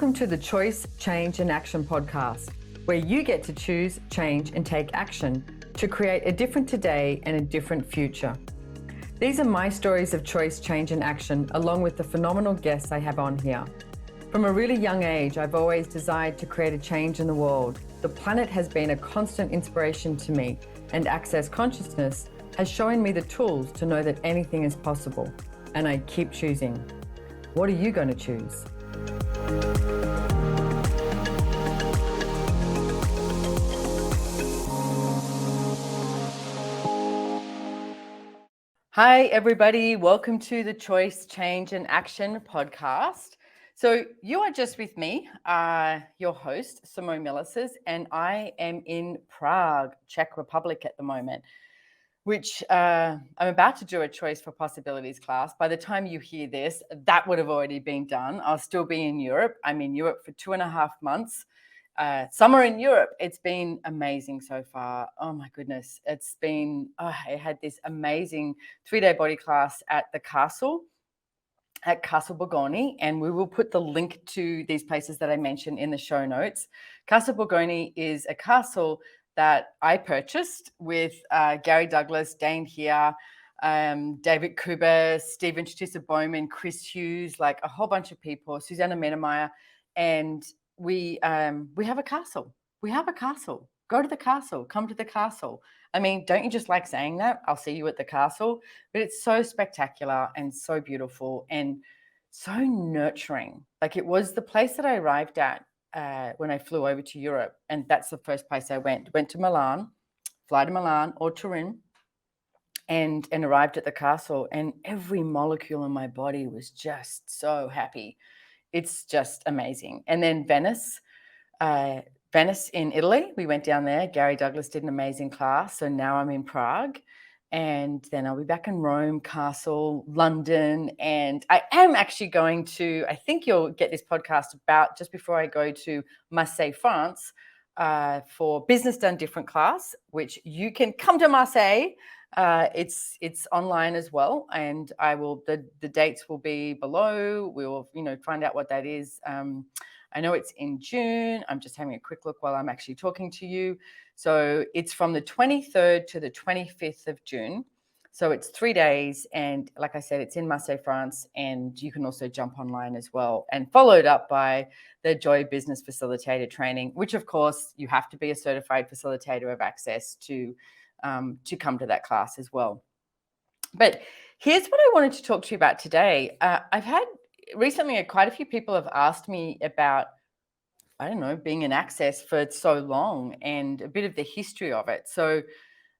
Welcome to the Choice, Change and Action podcast, where you get to choose, change and take action to create a different today and a different future. These are my stories of choice, change and action, along with the phenomenal guests I have on here. From a really young age, I've always desired to create a change in the world. The planet has been a constant inspiration to me, and Access Consciousness has shown me the tools to know that anything is possible. And I keep choosing. What are you going to choose? Hi, everybody. Welcome to the Choice, Change and Action podcast. So you are just with me, your host, Simone Milasas, and I am in Prague, Czech Republic at the moment, which I'm about to do a Choice for Possibilities class. By the time you hear this, that would have already been done. I'll still be in Europe. I'm in Europe for 2.5 months. Summer in Europe, it's been amazing so far. Oh my goodness. It's been, I had this amazing 3-day body class at the castle, at Castle Borgogni, and we will put the link to these places that I mentioned in the show notes. Castle Borgogni is a castle that I purchased with Gary Douglas, Dane here, David Kuber, Stephen Stissa Bowman, Chris Hughes, like a whole bunch of people, Susanna Menemeyer, and we have a castle. We have a castle. Go to the castle. Come to the castle. I mean, don't you just like saying that? I'll see you at the castle. But it's so spectacular and so beautiful and so nurturing. Like, it was the place that I arrived at when I flew over to Europe. And that's the first place I went. Went to Milan, fly to Milan or Turin, and arrived at the castle. And every molecule in my body was just so happy. It's just amazing. And then Venice in Italy, we went down there. Gary Douglas did an amazing class. So now I'm in Prague, and then I'll be back in Rome, Castle, London. And I am actually going to, I think you'll get this podcast about just before I go to Marseille, France, for Business Done Different class, which you can come to Marseille. It's online as well, and I will, the dates will be below. We will, find out what that is. I know it's in June. I'm just having a quick look while I'm actually talking to you. So it's from the 23rd to the 25th of June. So it's 3 days. And like I said, it's in Marseille, France. And you can also jump online as well, and followed up by the Joy Business Facilitator training, which of course you have to be a certified facilitator of Access to come to that class as well. But here's what I wanted to talk to you about today. I've had recently, quite a few people have asked me about, being in Access for so long and a bit of the history of it. So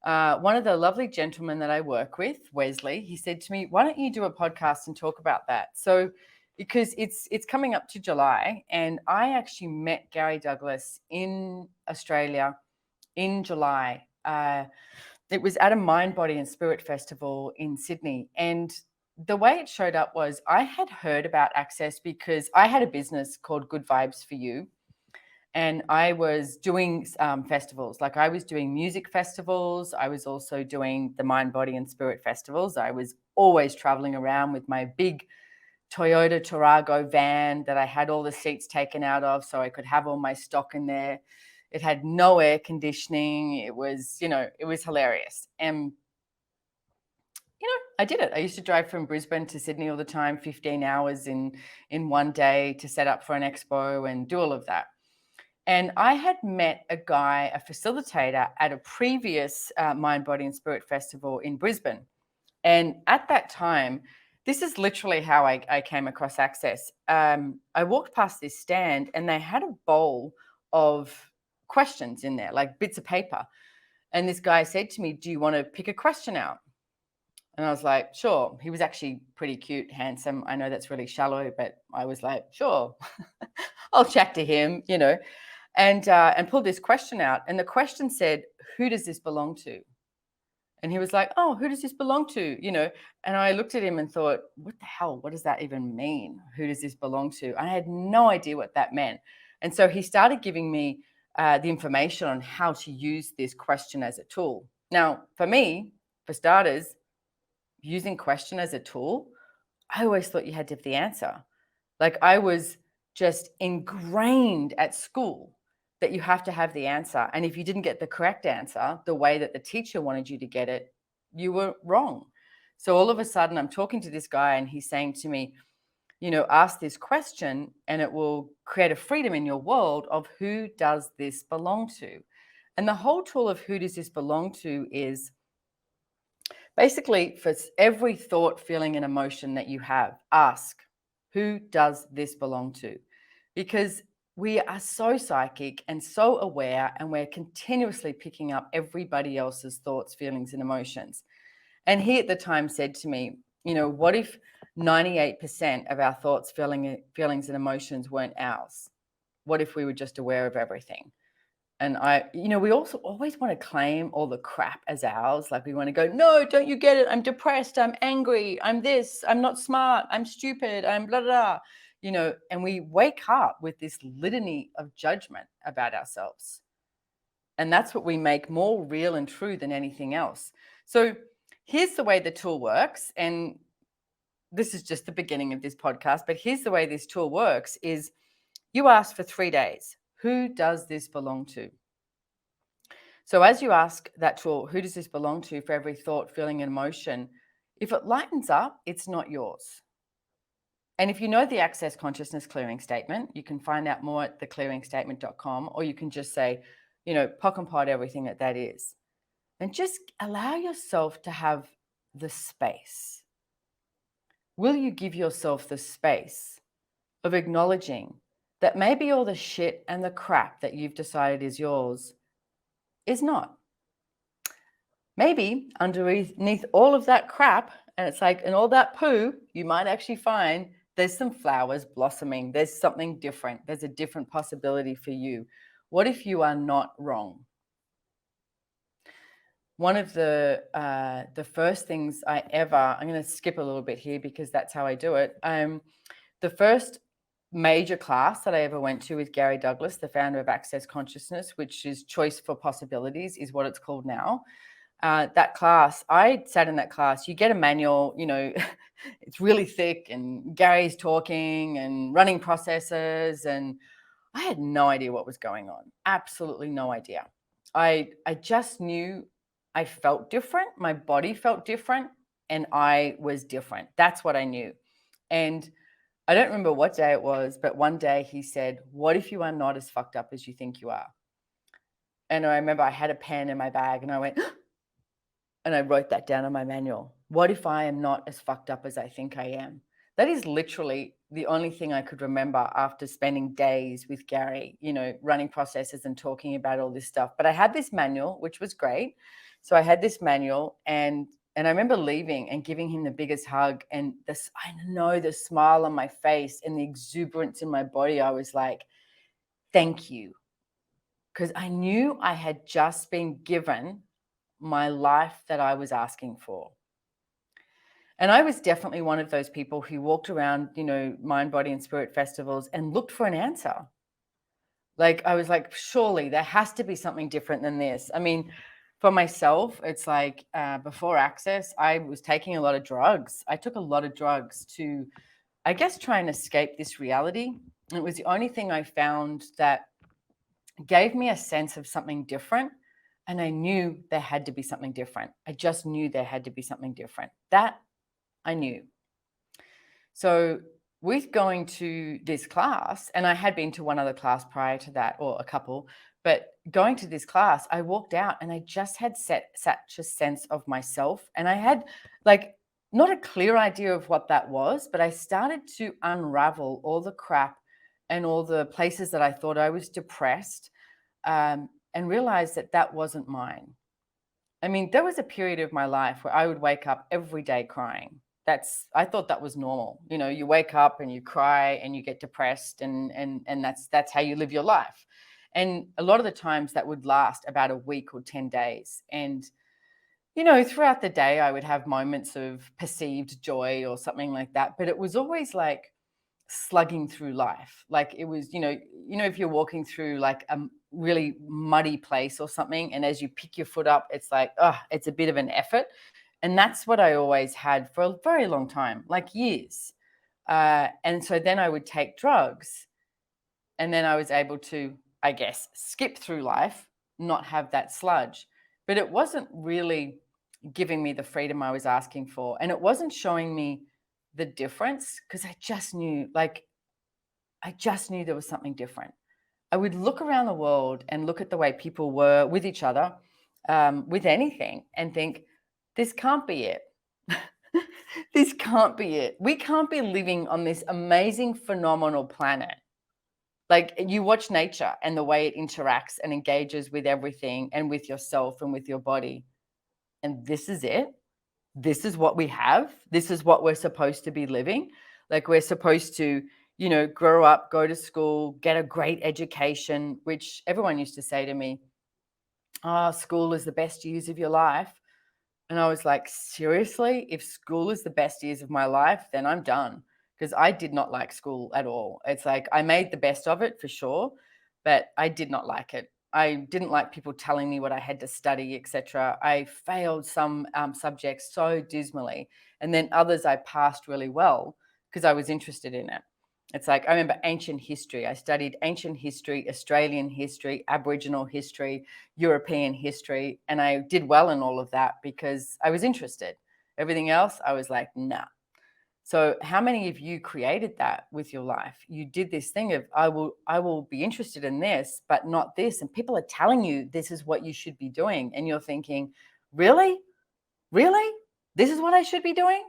one of the lovely gentlemen that I work with, Wesley, he said to me, why don't you do a podcast and talk about that? So because it's coming up to July, and I actually met Gary Douglas in Australia in July. It was at a Mind, Body and Spirit festival in Sydney. And the way it showed up was I had heard about Access because I had a business called Good Vibes for You. And I was doing festivals. Like, I was doing music festivals. I was also doing the Mind, Body and Spirit festivals. I was always traveling around with my big Toyota Tarago van that I had all the seats taken out of so I could have all my stock in there. It had no air conditioning. It was, it was hilarious. And, I did it. I used to drive from Brisbane to Sydney all the time, 15 hours in one day to set up for an expo and do all of that. And I had met a guy, a facilitator, at a previous Mind, Body and Spirit festival in Brisbane. And at that time, this is literally how I came across Access. I walked past this stand and they had a bowl of questions in there, like bits of paper. And this guy said to me, do you want to pick a question out? And I was like, sure. He was actually pretty cute, handsome. I know that's really shallow, but I was like, sure, I'll chat to him, and pulled this question out. And the question said, who does this belong to? And he was like, oh, who does this belong to? And I looked at him and thought, what the hell? What does that even mean? Who does this belong to? I had no idea what that meant. And so he started giving me the information on how to use this question as a tool. Now, for me, for starters, using question as a tool, I always thought you had to have the answer. Like, I was just ingrained at school that you have to have the answer. And if you didn't get the correct answer, the way that the teacher wanted you to get it, you were wrong. So all of a sudden, I'm talking to this guy and he's saying to me, ask this question and it will create a freedom in your world of who does this belong to. And the whole tool of who does this belong to is basically for every thought, feeling, and emotion that you have, ask, who does this belong to? Because we are so psychic and so aware, and we're continuously picking up everybody else's thoughts, feelings, and emotions. And he at the time said to me, what if 98% of our thoughts, feelings, and emotions weren't ours? What if we were just aware of everything? And we also always want to claim all the crap as ours. Like we want to go, no, don't you get it? I'm depressed. I'm angry. I'm this. I'm not smart. I'm stupid. I'm blah, blah, blah. And we wake up with this litany of judgment about ourselves. And that's what we make more real and true than anything else. So here's the way the tool works. And this is just the beginning of this podcast, but here's the way this tool works is you ask for 3 days, who does this belong to? So as you ask that tool, who does this belong to, for every thought, feeling, and emotion, if it lightens up, it's not yours. And if you know the Access Consciousness Clearing Statement, you can find out more at theclearingstatement.com, or you can just say, pock and pod everything that is. And just allow yourself to have the space. Will you give yourself the space of acknowledging that maybe all the shit and the crap that you've decided is yours is not? Maybe underneath all of that crap, and it's like, and all that poo, you might actually find there's some flowers blossoming. There's something different. There's a different possibility for you. What if you are not wrong? One of the first things I'm going to skip a little bit here because that's how I do it. The first major class that I ever went to with Gary Douglas, the founder of Access Consciousness, which is Choice for Possibilities, is what it's called now. That class, I sat in that class. You get a manual, it's really thick, and Gary's talking and running processes, and I had no idea what was going on. Absolutely no idea. I just knew I felt different. My body felt different, and I was different. That's what I knew. And I don't remember what day it was, but one day he said, what if you are not as fucked up as you think you are? And I remember I had a pen in my bag and I went, and I wrote that down on my manual. What if I am not as fucked up as I think I am? That is literally the only thing I could remember after spending days with Gary, running processes and talking about all this stuff. But I had this manual, which was great. So I had this manual, and I remember leaving and giving him the biggest hug. And I know the smile on my face and the exuberance in my body. I was like, thank you. Because I knew I had just been given my life that I was asking for. And I was definitely one of those people who walked around, mind, body, and spirit festivals and looked for an answer. Like, I was like, surely there has to be something different than this. I mean, for myself, it's like before Access, I was taking a lot of drugs. I took a lot of drugs to, I guess, try and escape this reality. And it was the only thing I found that gave me a sense of something different. And I knew there had to be something different. I just knew there had to be something different. That I knew. So with going to this class, and I had been to one other class prior to that, or a couple, but going to this class, I walked out and I just had such a sense of myself. And I had not a clear idea of what that was, but I started to unravel all the crap and all the places that I thought I was depressed, and realized that that wasn't mine. I mean, there was a period of my life where I would wake up every day crying. I thought that was normal. You wake up and you cry and you get depressed, and that's how you live your life. And a lot of the times that would last about a week or 10 days. And, throughout the day, I would have moments of perceived joy or something like that. But it was always like slugging through life. Like it was, if you're walking through like a really muddy place or something, and as you pick your foot up, it's like, it's a bit of an effort. And that's what I always had for a very long time, like years. And so then I would take drugs And then I was able to, I guess, skip through life, not have that sludge. But it wasn't really giving me the freedom I was asking for. And it wasn't showing me the difference, because I just knew there was something different. I would look around the world and look at the way people were with each other, with anything, and think, this can't be it. This can't be it. We can't be living on this amazing, phenomenal planet. Like, you watch nature and the way it interacts and engages with everything and with yourself and with your body. And this is it. This is what we have. This is what we're supposed to be living. Like, we're supposed to, grow up, go to school, get a great education, which everyone used to say to me, oh, school is the best years of your life. And I was like, seriously? If school is the best years of my life, then I'm done. Because I did not like school at all. It's like, I made the best of it for sure, but I did not like it. I didn't like people telling me what I had to study, etc. I failed some subjects so dismally, and then others I passed really well because I was interested in it. It's like, I remember ancient history. I studied ancient history, Australian history, Aboriginal history, European history, and I did well in all of that because I was interested. Everything else, I was like, nah. So how many of you created that with your life? You did this thing of, I will be interested in this, but not this. And people are telling you this is what you should be doing. And you're thinking, really? Really? This is what I should be doing?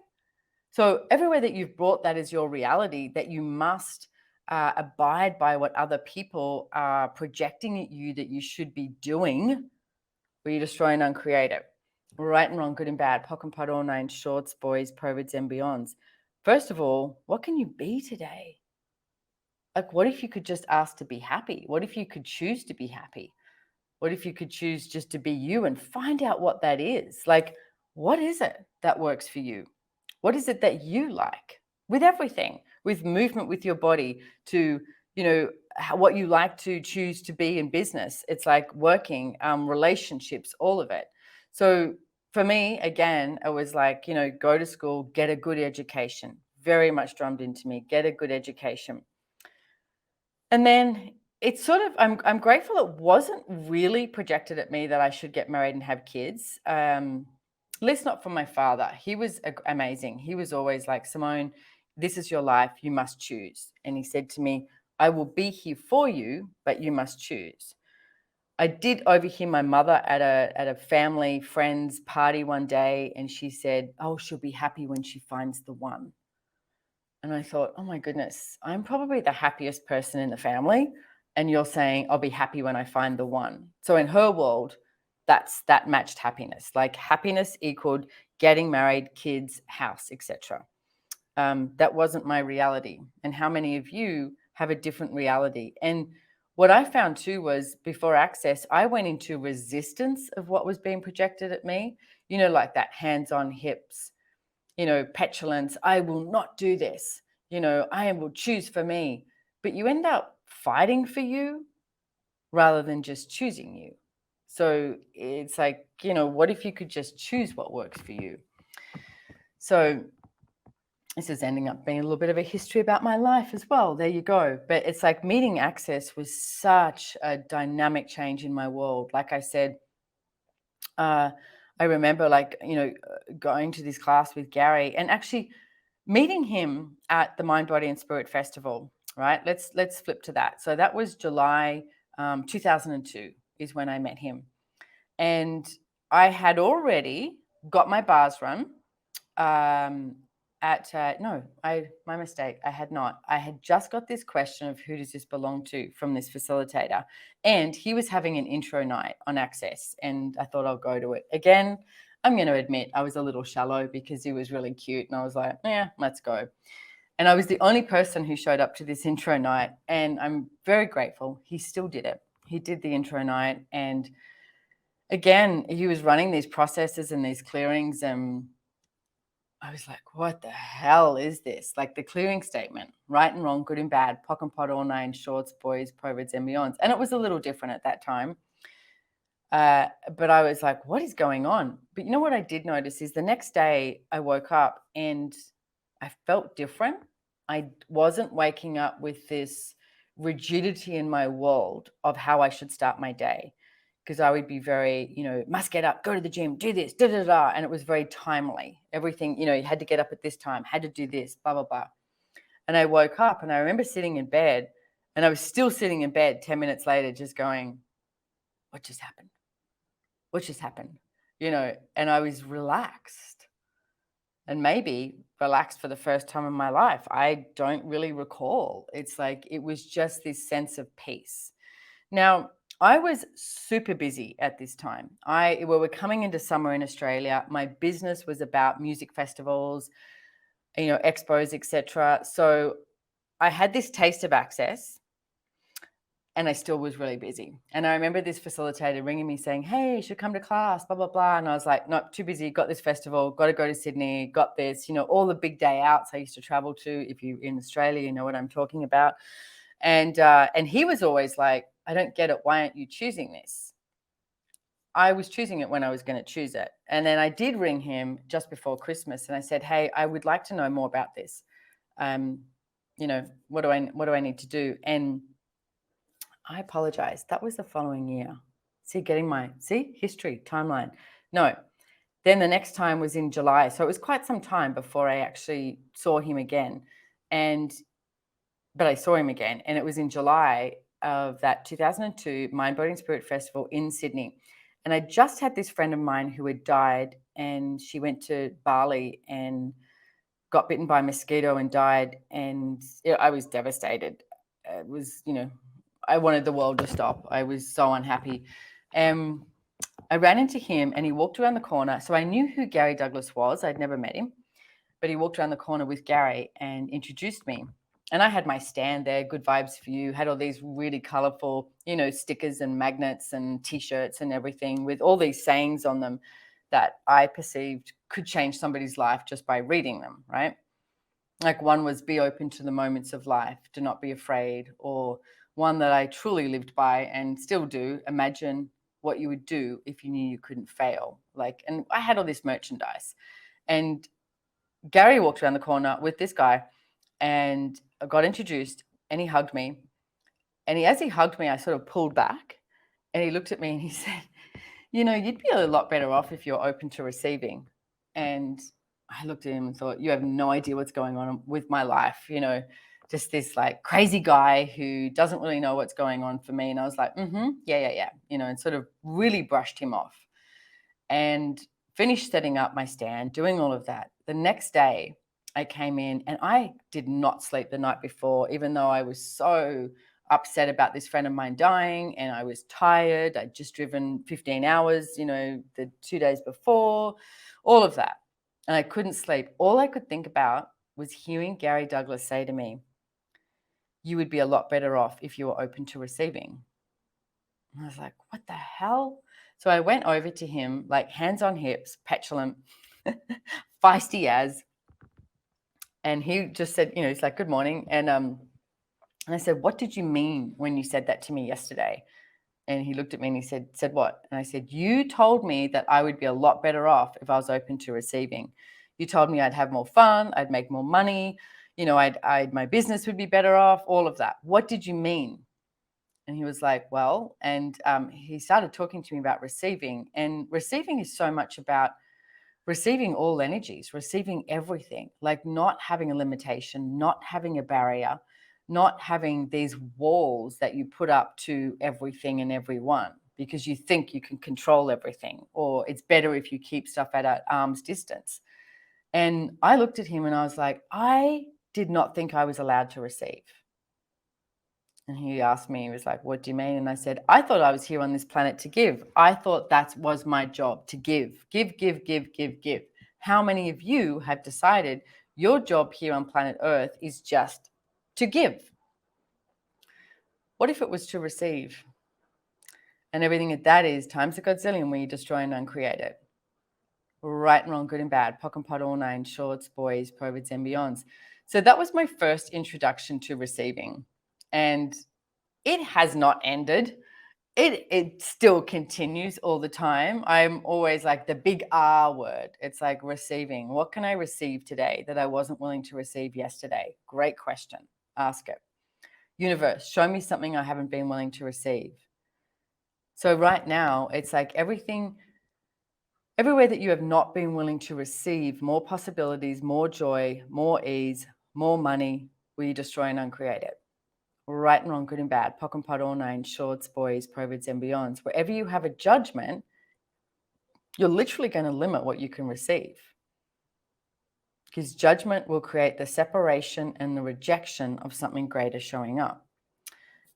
So everywhere that you've brought that as your reality, that you must abide by what other people are projecting at you that you should be doing, or you destroy and uncreate it. Right and wrong, good and bad, pock and pot, all nine, shorts, boys, perverts, and beyonds. First of all, what can you be today? Like, what if you could just ask to be happy? What if you could choose to be happy? What if you could choose just to be you and find out what that is? Like, what is it that works for you? What is it that you like with everything, with movement, with your body, to, what you like to choose to be in business? It's like working, relationships, all of it. So for me, again, it was like, go to school, get a good education, very much drummed into me, get a good education. And then it's sort of, I'm grateful it wasn't really projected at me that I should get married and have kids. At least not from my father. He was amazing. He was always like, Simone, this is your life. You must choose. And he said to me, I will be here for you, but you must choose. I did overhear my mother at a family friend's party one day, and she said, oh, she'll be happy when she finds the one. And I thought, oh my goodness, I'm probably the happiest person in the family. And you're saying, I'll be happy when I find the one. So in her world, that matched happiness. Like, happiness equaled getting married, kids, house, etc. That wasn't my reality. And how many of you have a different reality? And what I found too was, before Access, I went into resistance of what was being projected at me, like that hands on hips, petulance. I will not do this. I will choose for me. But you end up fighting for you rather than just choosing you. So it's like, what if you could just choose what works for you? So this is ending up being a little bit of a history about my life as well. There you go. But it's like, meeting Access was such a dynamic change in my world. Like I said, I remember going to this class with Gary and actually meeting him at the Mind, Body and Spirit Festival, right? Let's flip to that. So that was July 2002 is when I met him. And I had already got my bars run my mistake. I had not. I had just got this question of, who does this belong to, from this facilitator. And he was having an intro night on Access. And I thought, I'll go to it. Again, I'm going to admit I was a little shallow because he was really cute. And I was like, yeah, let's go. And I was the only person who showed up to this intro night. And I'm very grateful. He still did it. He did the intro night. And again, he was running these processes and these clearings. And I was like, what the hell is this? Like, the clearing statement, right and wrong, good and bad, pock and pot, all nine, shorts, boys, perverts, and beyonds. And it was a little different at that time. But I was like, what is going on? But you know what I did notice is, the next day I woke up and I felt different. I wasn't waking up with this rigidity in my world of how I should start my day. Because I would be very, must get up, go to the gym, do this, da, da, da. And it was very timely. Everything, you had to get up at this time, had to do this, blah, blah, blah. And I woke up and I remember sitting in bed, and I was still sitting in bed 10 minutes later, just going, what just happened? What just happened? And I was relaxed, and maybe relaxed for the first time in my life. I don't really recall. It's like, it was just this sense of peace. Now, I was super busy at this time. We were coming into summer in Australia. My business was about music festivals, expos, etc. So I had this taste of access, and I still was really busy. And I remember this facilitator ringing me saying, hey, you should come to class, blah, blah, blah. And I was like, no, too busy, got this festival, got to go to Sydney, got this, all the big day outs I used to travel to. If you're in Australia, you know what I'm talking about. And he was always like, I don't get it. Why aren't you choosing this? I was choosing it when I was going to choose it. And then I did ring him just before Christmas, and I said, hey, I would like to know more about this. What do I need to do? And I apologize. That was the following year. History, timeline. No. Then the next time was in July. So it was quite some time before I actually saw him again. But I saw him again, and it was in July of that 2002 Mind Body and Spirit Festival in Sydney. And I just had this friend of mine who had died, and she went to Bali and got bitten by a mosquito and died. And I was devastated. It was, I wanted the world to stop. I was so unhappy. I ran into him, and he walked around the corner. So I knew who Gary Douglas was. I'd never met him, but he walked around the corner with Gary and introduced me. And I had my stand there, Good Vibes for You, had all these really colorful, stickers and magnets and T-shirts and everything with all these sayings on them that I perceived could change somebody's life just by reading them, right? Like one was, be open to the moments of life, do not be afraid. Or one that I truly lived by and still do, imagine what you would do if you knew you couldn't fail. And I had all this merchandise. And Gary walked around the corner with this guy, and I got introduced, and he hugged me. And as he hugged me, I sort of pulled back, and he looked at me and he said, you'd be a lot better off if you're open to receiving. And I looked at him and thought, you have no idea what's going on with my life, just this crazy guy who doesn't really know what's going on for me. And I was like, yeah, and sort of really brushed him off and finished setting up my stand, doing all of that. The next day I came in, and I did not sleep the night before, even though I was so upset about this friend of mine dying, and I was tired. I'd just driven 15 hours, the 2 days before, all of that. And I couldn't sleep. All I could think about was hearing Gary Douglas say to me, you would be a lot better off if you were open to receiving. And I was like, what the hell? So I went over to him, hands on hips, petulant, feisty as, and he just said, he's like, good morning. And I said, what did you mean when you said that to me yesterday? And he looked at me and he said what? And I said, you told me that I would be a lot better off if I was open to receiving. You told me I'd have more fun, I'd make more money, my business would be better off, all of that. What did you mean? And he was like, well, and he started talking to me about receiving. And receiving is so much about receiving all energies, receiving everything, not having a limitation, not having a barrier, not having these walls that you put up to everything and everyone because you think you can control everything, or it's better if you keep stuff at an arm's distance. And I looked at him and I was like, I did not think I was allowed to receive. And he asked me, he was like, what do you mean? And I said, I thought I was here on this planet to give. I thought that was my job, to give. How many of you have decided your job here on planet Earth is just to give? What if it was to receive? And everything that is times a godzillion when you destroy and uncreate it. Right and wrong, good and bad, pock and pot, all nine, shorts, boys, perverts, and beyonds. So that was my first introduction to receiving. And it has not ended. It still continues all the time. I'm always like the big R word. It's like receiving. What can I receive today that I wasn't willing to receive yesterday? Great question. Ask it. Universe, show me something I haven't been willing to receive. So right now, it's like everywhere that you have not been willing to receive more possibilities, more joy, more ease, more money, will you destroy and uncreate it? Right and wrong, good and bad, POC and POD, all nine, shorts, boys, provids, and beyonds. Wherever you have a judgment, you're literally going to limit what you can receive. Because judgment will create the separation and the rejection of something greater showing up.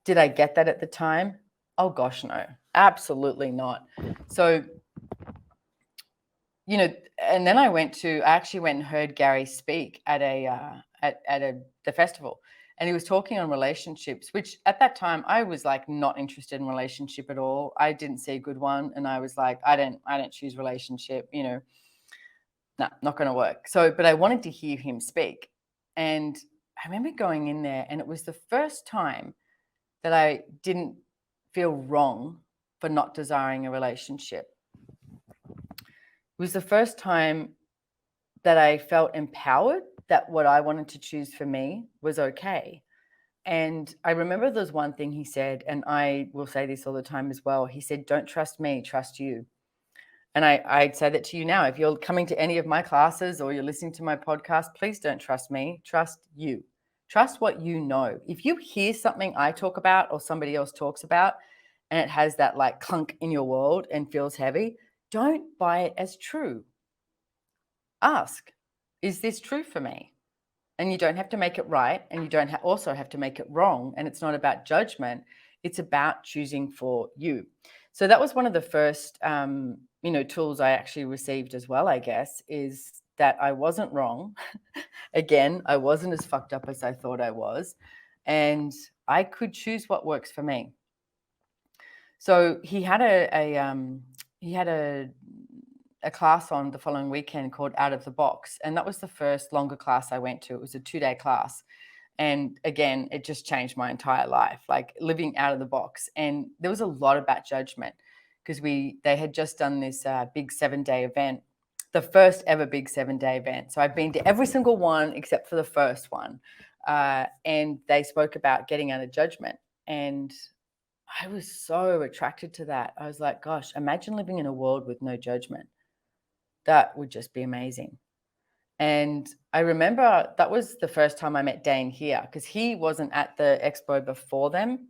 Did I get that at the time? Oh gosh, no, absolutely not. So, and then I actually went and heard Gary speak at the festival, and he was talking on relationships, which at that time I was like not interested in relationship at all. I didn't see a good one, and I was like, I don't choose relationship, no, not going to work. So, but I wanted to hear him speak, and I remember going in there, and it was the first time that I didn't feel wrong for not desiring a relationship. It was the first time that I felt empowered that what I wanted to choose for me was okay. And I remember there's one thing he said, and I will say this all the time as well. He said, don't trust me, trust you. And I'd say that to you now. If you're coming to any of my classes or you're listening to my podcast, please don't trust me, trust you. Trust what you know. If you hear something I talk about or somebody else talks about, and it has that like clunk in your world and feels heavy, don't buy it as true. Ask, is this true for me? And you don't have to make it right, and you don't also have to make it wrong. And it's not about judgment. It's about choosing for you. So that was one of the first, tools I actually received as well, I guess, is that I wasn't wrong. Again, I wasn't as fucked up as I thought I was. And I could choose what works for me. So he had a class on the following weekend called Out of the Box. And that was the first longer class I went to. It was a 2-day class. And again, it just changed my entire life, like living out of the box. And there was a lot about judgment because they had just done this big 7-day event, the first ever big 7-day event. So I've been to every single one except for the first one. And they spoke about getting out of judgment. And I was so attracted to that. I was like, gosh, imagine living in a world with no judgment. That would just be amazing. And I remember that was the first time I met Dane here because he wasn't at the expo before them.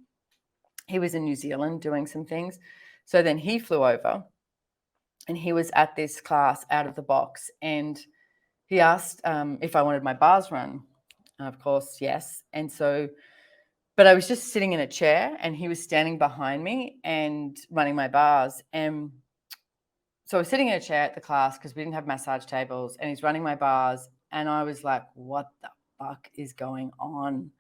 He was in New Zealand doing some things. So then he flew over and he was at this class Out of the Box. And he asked if I wanted my bars run. Of course, yes. And so, but I was just sitting in a chair and he was standing behind me and running my bars. And so I was sitting in a chair at the class because we didn't have massage tables, and he's running my bars. And I was like, what the fuck is going on?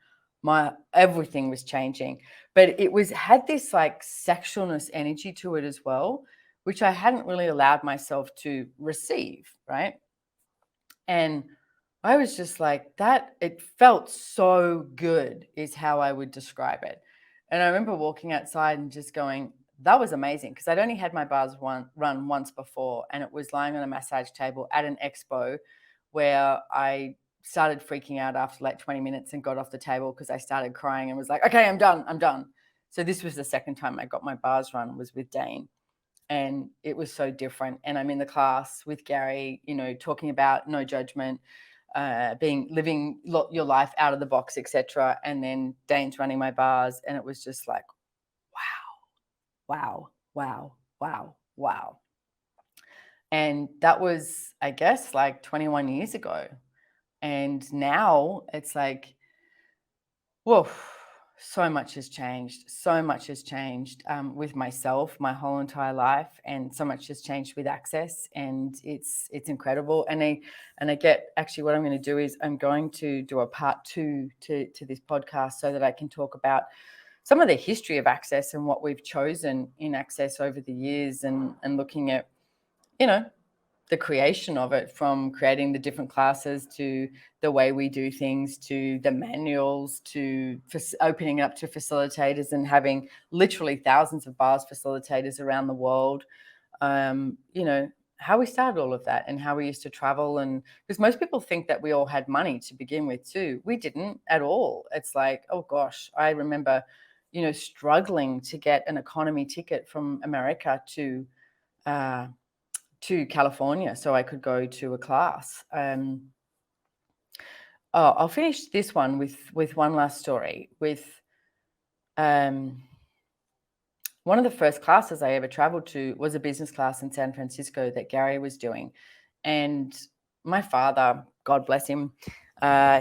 Everything was changing, but had this like sexualness energy to it as well, which I hadn't really allowed myself to receive. Right. And I was just like that. It felt so good is how I would describe it. And I remember walking outside and just going, that was amazing because I'd only had my bars run once before, and it was lying on a massage table at an expo where I started freaking out after like 20 minutes and got off the table because I started crying and was like, okay, I'm done. So this was the second time I got my bars run was with Dane, and it was so different. And I'm in the class with Gary, talking about no judgment, living your life out of the box, etc. And then Dane's running my bars, and it was just like, wow. And that was, I guess, like 21 years ago. And now it's like, whoa, so much has changed. So much has changed with myself, my whole entire life, and so much has changed with Access, and it's incredible. And I get, actually what I'm going to do is I'm going to do a part 2 to this podcast so that I can talk about some of the history of Access and what we've chosen in Access over the years, and looking at, the creation of it, from creating the different classes to the way we do things, to the manuals, to opening it up to facilitators and having literally thousands of bars facilitators around the world, how we started all of that and how we used to travel. And because most people think that we all had money to begin with too. We didn't at all. It's like, oh gosh, I remember, struggling to get an economy ticket from America to California so I could go to a class. I'll finish this one with one last story. With one of the first classes I ever traveled to was a business class in San Francisco that Gary was doing. And my father, God bless him,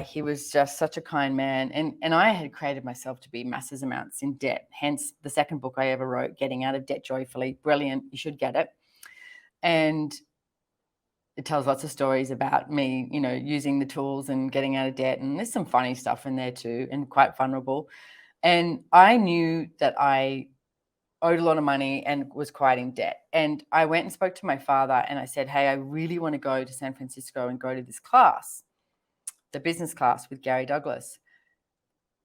he was just such a kind man. And I had created myself to be massive amounts in debt. Hence the second book I ever wrote, Getting Out of Debt Joyfully. Brilliant. You should get it. And it tells lots of stories about me, using the tools and getting out of debt. And there's some funny stuff in there too, and quite vulnerable. And I knew that I owed a lot of money and was quite in debt. And I went and spoke to my father and I said, hey, I really want to go to San Francisco and go to this class, the business class with Gary Douglas.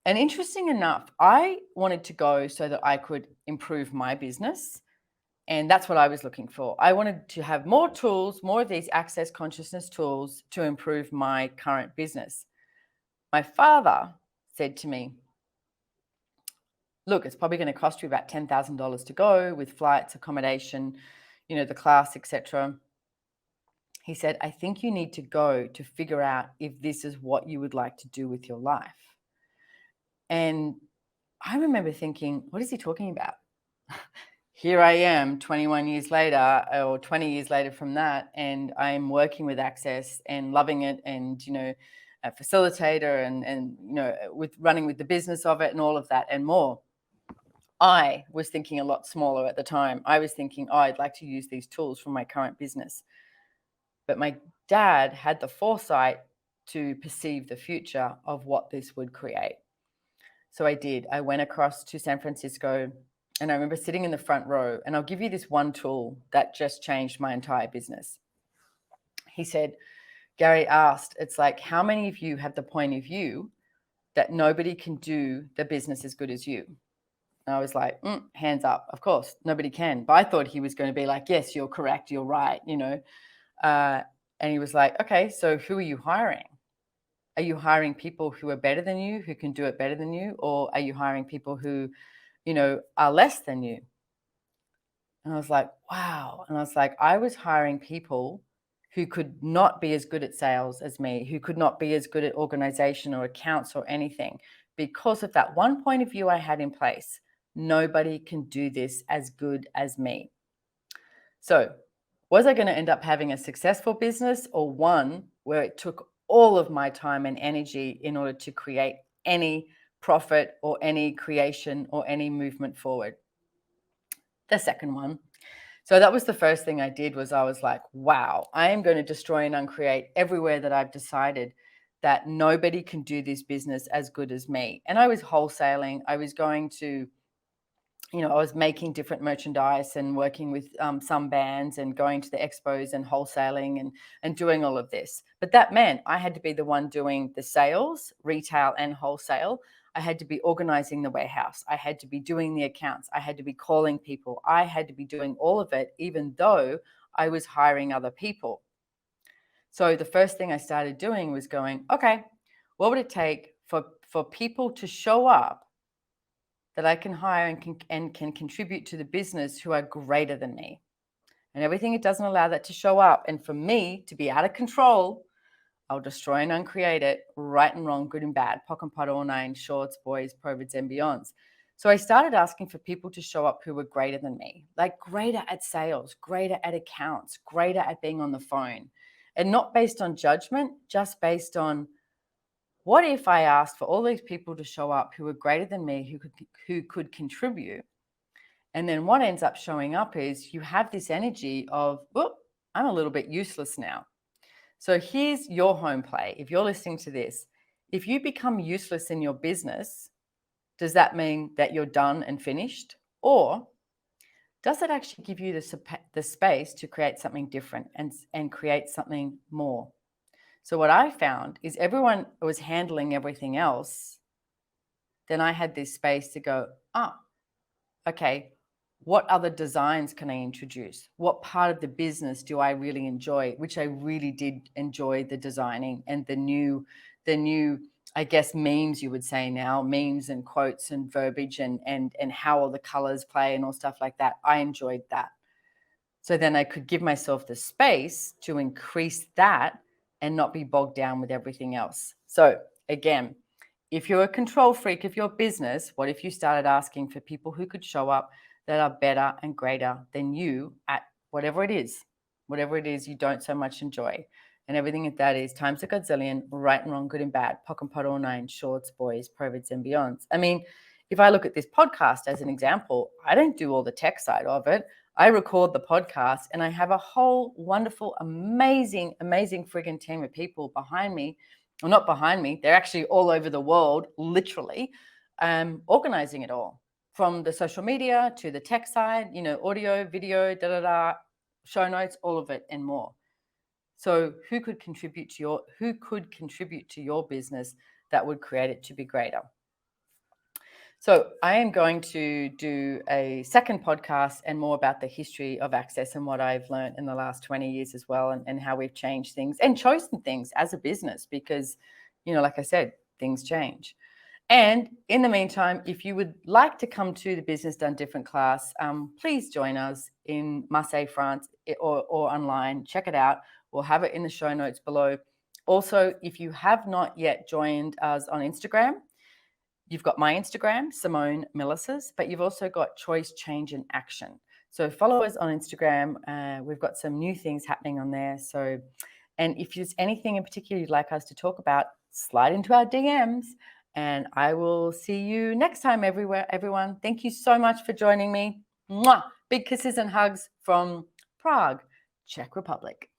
And interesting enough, I wanted to go so that I could improve my business. And that's what I was looking for. I wanted to have more tools, more of these access consciousness tools to improve my current business. My father said to me, look, it's probably going to cost you about $10,000 to go with flights, accommodation, the class, etc. He said, I think you need to go to figure out if this is what you would like to do with your life. And I remember thinking, what is he talking about? Here I am 21 years later, or 20 years later from that, and I'm working with Access and loving it, and, a facilitator and with running with the business of it and all of that and more. I was thinking a lot smaller at the time. I was thinking, I'd like to use these tools for my current business. But my dad had the foresight to perceive the future of what this would create. So I did. I went across to San Francisco, and I remember sitting in the front row, and I'll give you this one tool that just changed my entire business. He said, Gary asked, it's like, how many of you have the point of view that nobody can do the business as good as you? And I was like, hands up. Of course, nobody can. But I thought he was going to be like, yes, you're correct. You're right. And he was like, okay, so who are you hiring? Are you hiring people who are better than you, who can do it better than you? Or are you hiring people who, are less than you? And I was like, wow. And I was like, I was hiring people who could not be as good at sales as me, who could not be as good at organization or accounts or anything. Because of that one point of view I had in place, nobody can do this as good as me. So was I going to end up having a successful business, or one where it took all of my time and energy in order to create any profit or any creation or any movement forward? The second one. So that was the first thing I did. Was I was like, wow, I am going to destroy and uncreate everywhere that I've decided that nobody can do this business as good as me. And I was wholesaling. I was going to, I was making different merchandise and working with some bands and going to the expos and wholesaling and doing all of this. But that meant I had to be the one doing the sales, retail and wholesale. I had to be organizing the warehouse. I had to be doing the accounts. I had to be calling people. I had to be doing all of it, even though I was hiring other people. So the first thing I started doing was going, okay, what would it take for people to show up that I can hire and can contribute to the business who are greater than me? And everything it doesn't allow that to show up. And for me to be out of control, I'll destroy and uncreate it, right and wrong, good and bad, pock and pot, all nine, shorts, boys, provids and beyonds. So I started asking for people to show up who were greater than me, like greater at sales, greater at accounts, greater at being on the phone. And not based on judgment, just based on, what if I asked for all these people to show up who were greater than me, who could contribute? And then what ends up showing up is you have this energy of, well, I'm a little bit useless now. So here's your home play. If you're listening to this, if you become useless in your business, does that mean that you're done and finished? Or does it actually give you the space to create something different and create something more? So what I found is everyone was handling everything else. Then I had this space to go, okay, what other designs can I introduce? What part of the business do I really enjoy? Which I really did enjoy the designing and the new, I guess, memes, you would say now, memes and quotes and verbiage and how all the colors play and all stuff like that. I enjoyed that. So then I could give myself the space to increase that and not be bogged down with everything else. So again, if you're a control freak of your business, what if you started asking for people who could show up that are better and greater than you at whatever it is you don't so much enjoy? And everything that is times a godzillion, right and wrong, good and bad, pock and pot all nine, shorts, boys, perverts and beyonds. I mean, if I look at this podcast as an example, I don't do all the tech side of it. I record the podcast and I have a whole wonderful, amazing friggin' team of people behind me. Well, not behind me. They're actually all over the world, literally, organizing it all, from the social media to the tech side, audio, video, show notes, all of it and more. So who could contribute to your business that would create it to be greater? So I am going to do a second podcast and more about the history of Access and what I've learned in the last 20 years as well, and how we've changed things and chosen things as a business because, like I said, things change. And in the meantime, if you would like to come to the Business Done Different class, please join us in Marseille, France, or online. Check it out. We'll have it in the show notes below. Also, if you have not yet joined us on Instagram, you've got my Instagram, Simone Milasas, but you've also got Choice, Change and Action. So follow us on Instagram. We've got some new things happening on there. So, and if there's anything in particular you'd like us to talk about, slide into our DMs. And I will see you next time, everyone. Thank you so much for joining me. Mwah! Big kisses and hugs from Prague, Czech Republic.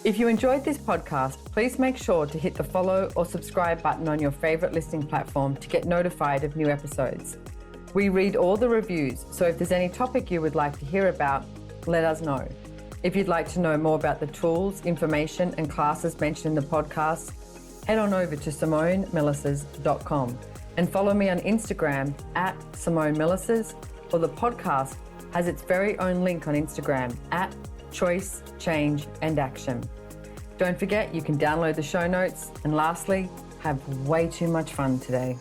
If you enjoyed this podcast, please make sure to hit the follow or subscribe button on your favorite listening platform to get notified of new episodes. We read all the reviews, so if there's any topic you would like to hear about, let us know. If you'd like to know more about the tools, information, and classes mentioned in the podcast, head on over to SimoneMilasas.com and follow me on Instagram at Simone Milasas, or the podcast has its very own link on Instagram at Choice, Change and Action. Don't forget, you can download the show notes, and lastly, have way too much fun today.